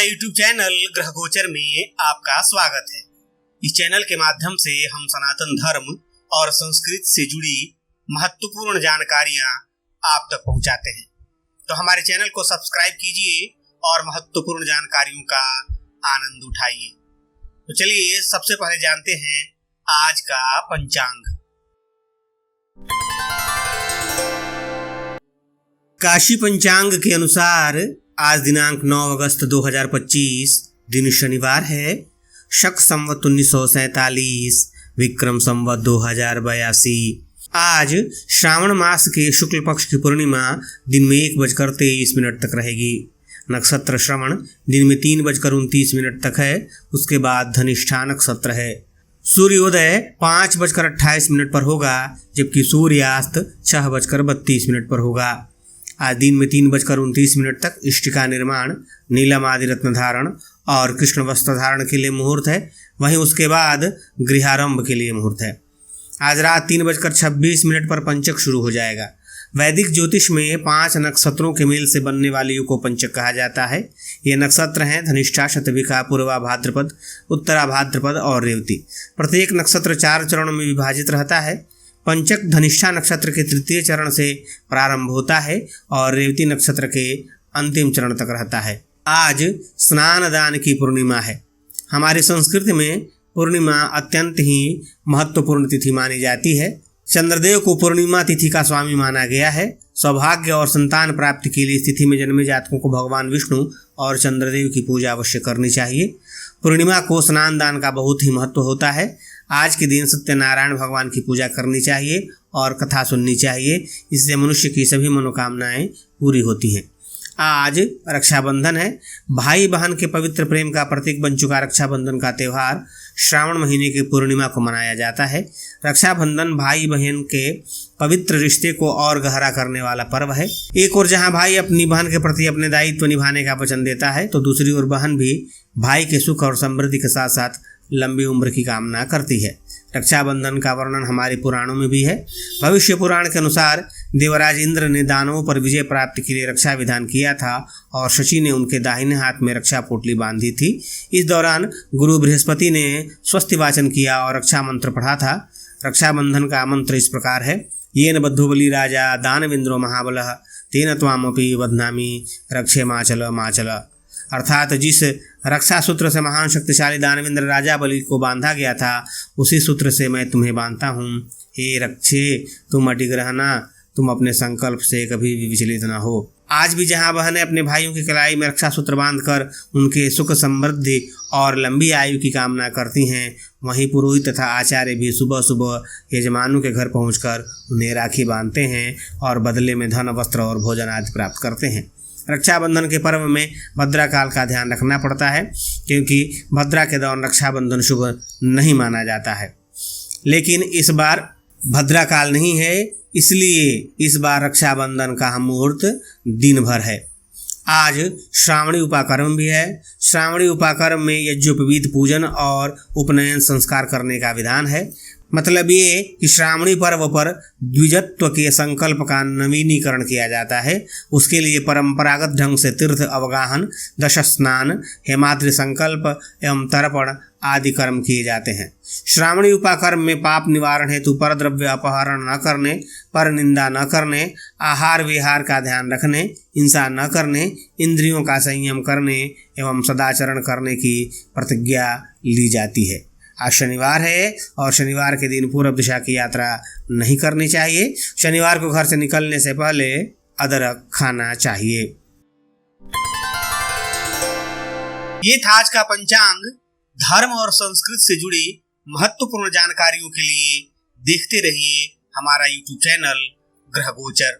हमारे YouTube channel ग्रह गोचर में आपका स्वागत है। इस चैनल के माध्यम से हम सनातन धर्म और संस्कृति से जुड़ी महत्वपूर्ण जानकारियां आप तक पहुंचाते हैं, तो हमारे चैनल को सब्सक्राइब कीजिए और महत्वपूर्ण जानकारियों का आनंद उठाइए। तो चलिए सबसे पहले जानते हैं आज का पंचांग। काशी पंचांग के अनुसार आज दिनांक 9 अगस्त 2025 दिन शनिवार है। शक संवत 1947 विक्रम संवत 2082। आज श्रावण मास के शुक्ल पक्ष की पूर्णिमा दिन में 1:23 तक रहेगी। नक्षत्र श्रवण दिन में 3:29 तक है। उसके बाद धनिष्ठा नक्षत्र है। सूर्योदय 5:28 पर होगा, जबकि सूर्यास्त 6:32 पर होगा। आज दिन में 3:29 तक इष्टिका निर्माण, नीलम आदि रत्न धारण और कृष्ण वस्त्र धारण के लिए मुहूर्त है। वहीं उसके बाद गृहारंभ के लिए मुहूर्त है। आज रात 3:26 पर पंचक शुरू हो जाएगा। वैदिक ज्योतिष में 5 नक्षत्रों के मेल से बनने वाले युग को पंचक कहा जाता है। ये नक्षत्र हैं धनिष्ठा, शतभिका, पूर्वा भाद्रपद, उत्तरा भाद्रपद और रेवती। प्रत्येक नक्षत्र 4 चरणों में विभाजित रहता है। पंचक धनिष्ठा नक्षत्र के तृतीय चरण से प्रारंभ होता है और रेवती नक्षत्र के अंतिम चरण तक रहता है। आज स्नान दान की पूर्णिमा है। हमारी संस्कृति में पूर्णिमा अत्यंत ही महत्वपूर्ण तिथि मानी जाती है। चंद्रदेव को पूर्णिमा तिथि का स्वामी माना गया है। सौभाग्य और संतान प्राप्ति के लिए इस तिथि में जन्मे जातकों को भगवान विष्णु और चंद्रदेव की पूजा अवश्य करनी चाहिए। पूर्णिमा को स्नान दान का बहुत ही महत्व होता है। आज के दिन सत्यनारायण भगवान की पूजा करनी चाहिए और कथा सुननी चाहिए। इससे मनुष्य की सभी मनोकामनाएं पूरी होती हैं। आज रक्षाबंधन है। भाई बहन के पवित्र प्रेम का प्रतीक बन चुका रक्षाबंधन का त्यौहार श्रावण महीने की पूर्णिमा को मनाया जाता है। रक्षाबंधन भाई बहन के पवित्र रिश्ते को और गहरा करने वाला पर्व है। एक ओर जहां भाई अपनी बहन के प्रति अपने दायित्व निभाने का वचन देता है, तो दूसरी ओर बहन भी भाई के सुख और समृद्धि के साथ साथ लंबी उम्र की कामना करती है। रक्षाबंधन का वर्णन हमारे पुराणों में भी है। भविष्य पुराण के अनुसार देवराज इंद्र ने दानवों पर विजय प्राप्ति के लिए रक्षा विधान किया था और शची ने उनके दाहिने हाथ में रक्षा पोटली बांधी थी। इस दौरान गुरु बृहस्पति ने स्वस्ति वाचन किया और रक्षा मंत्र पढ़ा था। रक्षाबंधन का मंत्र इस प्रकार है: येन बद्धोबली राजा दानवेंद्रो महाबलः तेन त्वामपि वध्नामि रक्षे माचल माचल। अर्थात जिस रक्षा सूत्र से महान शक्तिशाली दानवेंद्र राजा बलि को बांधा गया था, उसी सूत्र से मैं तुम्हें बांधता हूँ। हे रक्षे, तुम अडिग रहना, तुम अपने संकल्प से कभी भी विचलित न हो। आज भी जहाँ बहनें अपने भाइयों की कलाई में रक्षा सूत्र बांधकर उनके सुख समृद्धि और लंबी आयु की कामना करती हैं, वहीं पुरोहित तथा आचार्य भी सुबह सुबह यजमानों के घर पहुंचकर उन्हें राखी बांधते हैं और बदले में धन, वस्त्र और भोजन आदि प्राप्त करते हैं। रक्षाबंधन के पर्व में भद्रा काल का ध्यान रखना पड़ता है, क्योंकि भद्रा के दौरान रक्षाबंधन शुभ नहीं माना जाता है। लेकिन इस बार भद्रा काल नहीं है, इसलिए इस बार रक्षाबंधन का मुहूर्त दिन भर है। आज श्रावणी उपाकर्म भी है। श्रावणी उपाकर्म में यज्ञोपवीत पूजन और उपनयन संस्कार करने का विधान है। मतलब ये कि श्रावणी पर्व पर द्विजत्व के संकल्प का नवीनीकरण किया जाता है। उसके लिए परंपरागत ढंग से तीर्थ अवगाहन, दश स्नान, हेमाद्रि संकल्प एवं तर्पण आदि कर्म किए जाते हैं। श्रावणी उपाकर्म में पाप निवारण हेतु पर द्रव्य अपहरण न करने, पर निंदा न करने, आहार विहार का ध्यान रखने, हिंसा न करने, इंद्रियों का संयम करने एवं सदाचरण करने की प्रतिज्ञा ली जाती है। आज शनिवार है और शनिवार के दिन पूर्व दिशा की यात्रा नहीं करनी चाहिए। शनिवार को घर से निकलने से पहले अदरक खाना चाहिए। ये था आज का पंचांग। धर्म और संस्कृति से जुड़ी महत्वपूर्ण जानकारियों के लिए देखते रहिए हमारा YouTube चैनल ग्रह गोचर।